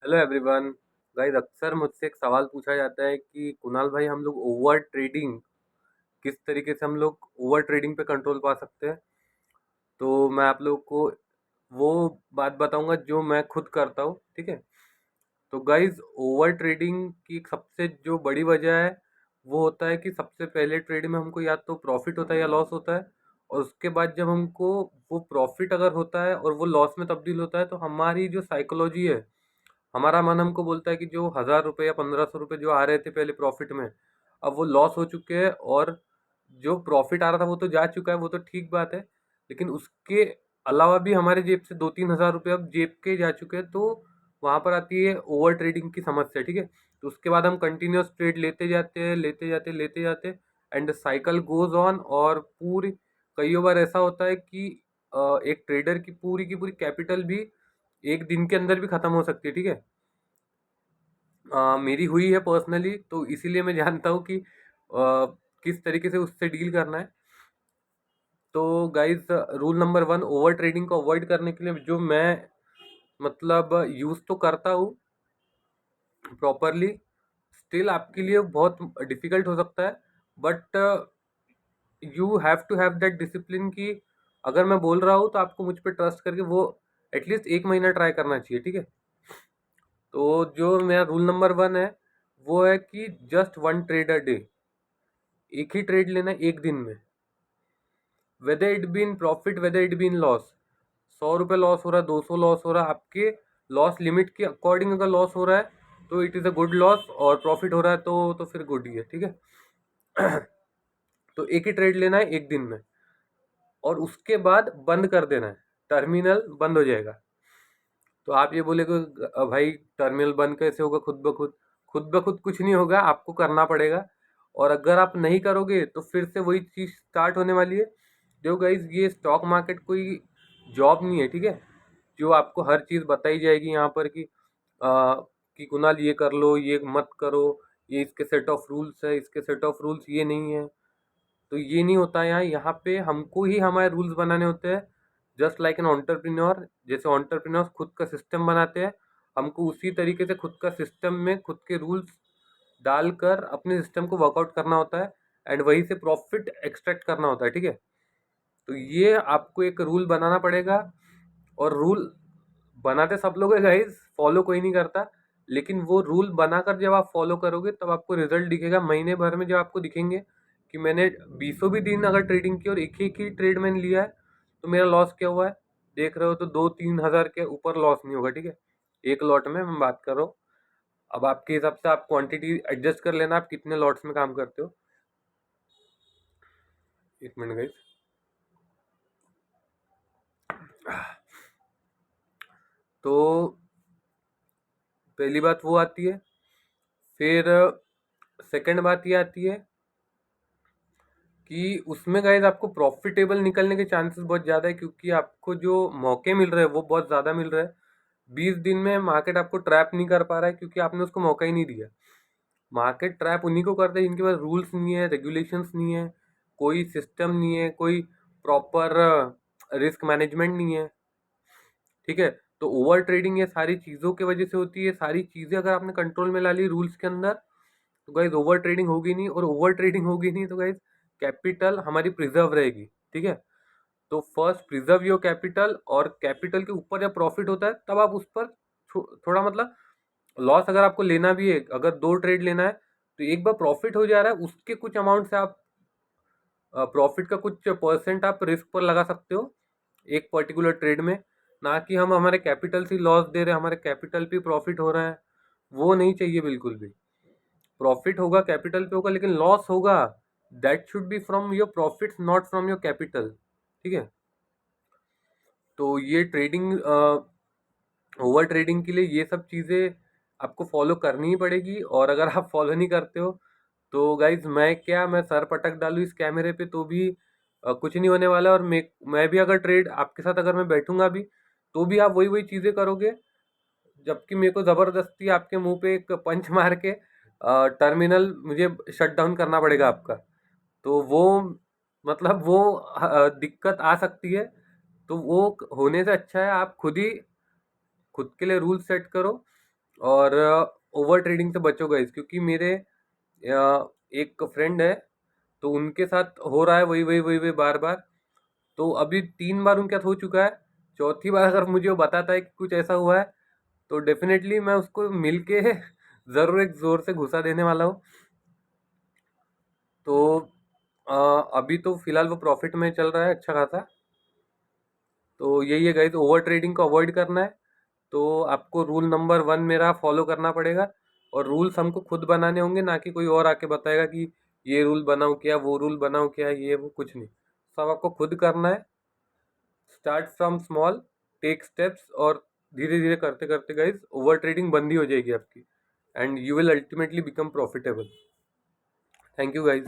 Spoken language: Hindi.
Hello everyone. गाइस, अक्सर मुझसे एक सवाल पूछा जाता है कि कुणाल भाई, हम लोग ओवर ट्रेडिंग किस तरीके से हम लोग ओवर ट्रेडिंग पे कंट्रोल पा सकते हैं। तो मैं आप लोगों को वो बात बताऊंगा जो मैं खुद करता हूँ, ठीक है। तो गाइस, ओवर ट्रेडिंग की एक सबसे जो बड़ी वजह है वो होता है कि सबसे पहले ट्रेड में हमको या तो प्रॉफिट होता है या लॉस होता है। और उसके बाद जब हमको वो प्रॉफिट अगर होता है और वो लॉस में तब्दील होता है तो हमारी जो साइकोलॉजी है, हमारा मन हमको बोलता है कि जो 1000 रुपये या 1500 रुपये जो आ रहे थे पहले प्रॉफिट में, अब वो लॉस हो चुके हैं। और जो प्रॉफिट आ रहा था वो तो जा चुका है, वो तो ठीक बात है। लेकिन उसके अलावा भी हमारे जेब से 2-3 हज़ार रुपये अब जेब के जा चुके हैं, तो वहाँ पर आती है ओवर ट्रेडिंग की समस्या, ठीक है। तो उसके बाद हम कंटिन्यूस ट्रेड लेते जाते हैं, लेते जाते, लेते जाते, एंड साइकिल गोज ऑन। और पूरी कई बार ऐसा होता है कि एक ट्रेडर की पूरी कैपिटल भी एक दिन के अंदर भी खत्म हो सकती है, ठीक है। मेरी हुई है पर्सनली, तो इसीलिए मैं जानता हूँ कि किस तरीके से उससे डील करना है। तो guys, rule number 1, over trading को अवॉइड करने के लिए जो मैं मतलब यूज़ तो करता हूँ प्रॉपरली, स्टिल आपके लिए बहुत डिफिकल्ट हो सकता है। But you have to have that discipline कि अगर मैं बोल रहा हूँ तो आपको मुझ पे ट्रस्ट करके वो एटलीस्ट 1 महीना ट्राई करना चाहिए, ठीक है। तो जो मेरा रूल नंबर 1 है वो है कि just one trade a day. एक ही ट्रेड लेना है एक दिन में, whether it be in profit whether it be in loss. 100 रुपये लॉस हो रहा है, 200 लॉस हो रहा है, आपके लॉस लिमिट के अकॉर्डिंग अगर लॉस हो रहा है तो it is a good loss, और प्रॉफिट हो रहा है तो फिर गुड ही है, ठीक है। तो एक ही ट्रेड लेना है एक दिन में, और उसके बाद बंद कर देना है। टर्मिनल बंद हो जाएगा। तो आप ये बोलेगे, भाई टर्मिनल बंद कैसे होगा खुद ब खुद"? खुद ब खुद कुछ नहीं होगा, आपको करना पड़ेगा। और अगर आप नहीं करोगे तो फिर से वही चीज़ स्टार्ट होने वाली है। देखो गाइस, ये स्टॉक मार्केट कोई जॉब नहीं है, ठीक है, जो आपको हर चीज़ बताई जाएगी यहाँ पर कि कुणाल ये कर लो, ये मत करो, ये इसके सेट ऑफ रूल्स है, इसके सेट ऑफ रूल्स ये नहीं है। तो ये नहीं होता है यहाँ। यहाँ पे हमको ही हमारे रूल्स बनाने होते हैं, जस्ट लाइक एन एंटरप्रेन्योर। जैसे एंटरप्रेन्योर खुद का सिस्टम बनाते हैं, हमको उसी तरीके से खुद का सिस्टम में खुद के रूल्स डालकर अपने सिस्टम को वर्कआउट करना होता है, एंड वहीं से प्रॉफिट एक्सट्रैक्ट करना होता है, ठीक है। तो ये आपको एक रूल बनाना पड़ेगा। और रूल बनाते सब लोग है गाइस, फॉलो कोई नहीं करता। लेकिन वो रूल बनाकर जब आप फॉलो करोगे तब आपको रिजल्ट दिखेगा महीने भर में। जब आपको दिखेंगे कि मैंने बीसों भी दिन अगर ट्रेडिंग की और एक ही ट्रेड मैंने लिया है तो मेरा लॉस क्या हुआ है, देख रहे हो, तो 2-3 हज़ार के ऊपर लॉस नहीं होगा, ठीक है। एक लॉट में मैं बात कर रहा हूँ। अब आपके हिसाब से आप क्वांटिटी एडजस्ट कर लेना, आप कितने लॉट्स में काम करते हो। एक मिनट गाइस। तो पहली बात वो आती है। फिर सेकंड बात ये आती है कि उसमें गाइस आपको प्रॉफिटेबल निकलने के चांसेस बहुत ज़्यादा है, क्योंकि आपको जो मौके मिल रहे हैं वो बहुत ज़्यादा मिल रहे हैं। 20 दिन में मार्केट आपको ट्रैप नहीं कर पा रहा है क्योंकि आपने उसको मौका ही नहीं दिया। मार्केट ट्रैप उन्हीं को करते हैं जिनके पास रूल्स नहीं है, रेगुलेशंस नहीं है, कोई सिस्टम नहीं है, कोई प्रॉपर रिस्क मैनेजमेंट नहीं है, ठीक है। तो ओवर ट्रेडिंग ये सारी चीज़ों की वजह से होती है। सारी चीज़ें अगर आपने कंट्रोल में ला ली रूल्स के अंदर तो गाइज ओवर ट्रेडिंग होगी नहीं, और ओवर ट्रेडिंग होगी नहीं तो गाइज कैपिटल हमारी प्रिजर्व रहेगी, ठीक है। तो फर्स्ट प्रिजर्व योर कैपिटल, और कैपिटल के ऊपर जब प्रॉफिट होता है तब आप उस पर थोड़ा मतलब लॉस अगर आपको लेना भी है, अगर 2 ट्रेड लेना है तो एक बार प्रॉफिट हो जा रहा है उसके कुछ अमाउंट से आप प्रॉफिट का कुछ परसेंट आप रिस्क पर लगा सकते हो एक पर्टिकुलर ट्रेड में। ना कि हम हमारे कैपिटल से लॉस दे रहे हैं, हमारे कैपिटल पे प्रॉफिट हो रहा है, वो नहीं चाहिए बिल्कुल भी। प्रॉफिट होगा कैपिटल पे होगा, लेकिन लॉस होगा that should be from your profits, not from your capital, ठीक है। तो ये ट्रेडिंग ओवर ट्रेडिंग के लिए ये सब चीज़ें आपको फॉलो करनी ही पड़ेगी। और अगर आप फॉलो नहीं करते हो तो गाइज मैं सर पटक डालूँ इस कैमरे पे तो भी कुछ नहीं होने वाला। और मैं भी अगर ट्रेड आपके साथ अगर मैं बैठूंगा भी तो भी आप वही वही चीज़ें करोगे, जबकि मेरे को ज़बरदस्ती आपके मुंह पे एक पंच मार के टर्मिनल मुझे शट डाउन करना पड़ेगा आपका। तो वो मतलब वो दिक्कत आ सकती है। तो वो होने से अच्छा है आप खुद ही खुद के लिए रूल सेट करो, और ओवर ट्रेडिंग से बचो गाइस, क्योंकि मेरे एक फ्रेंड है, तो उनके साथ हो रहा है वही वही वही वही बार बार। तो अभी 3 बार उनके साथ हो चुका है। चौथी बार अगर मुझे वो बताता है कि कुछ ऐसा हुआ है, तो डेफिनेटली मैं उसको मिल के ज़रूर एक ज़ोर से घुसा देने वाला हूँ। तो अ, अभी तो फिलहाल वो प्रॉफिट में चल रहा है अच्छा खासा। तो यही है गाइस, ओवर ट्रेडिंग को अवॉइड करना है। तो आपको रूल नंबर 1 मेरा फॉलो करना पड़ेगा, और रूल्स हमको खुद बनाने होंगे, ना कि कोई और आके बताएगा कि ये रूल बनाओ क्या, वो रूल बनाओ क्या, ये वो कुछ नहीं। सब आपको खुद करना है। Start from small, take steps, और धीरे धीरे करते करते गाइज ओवर ट्रेडिंग बंद ही हो जाएगी आपकी, and you will ultimately become profitable. Thank you guys.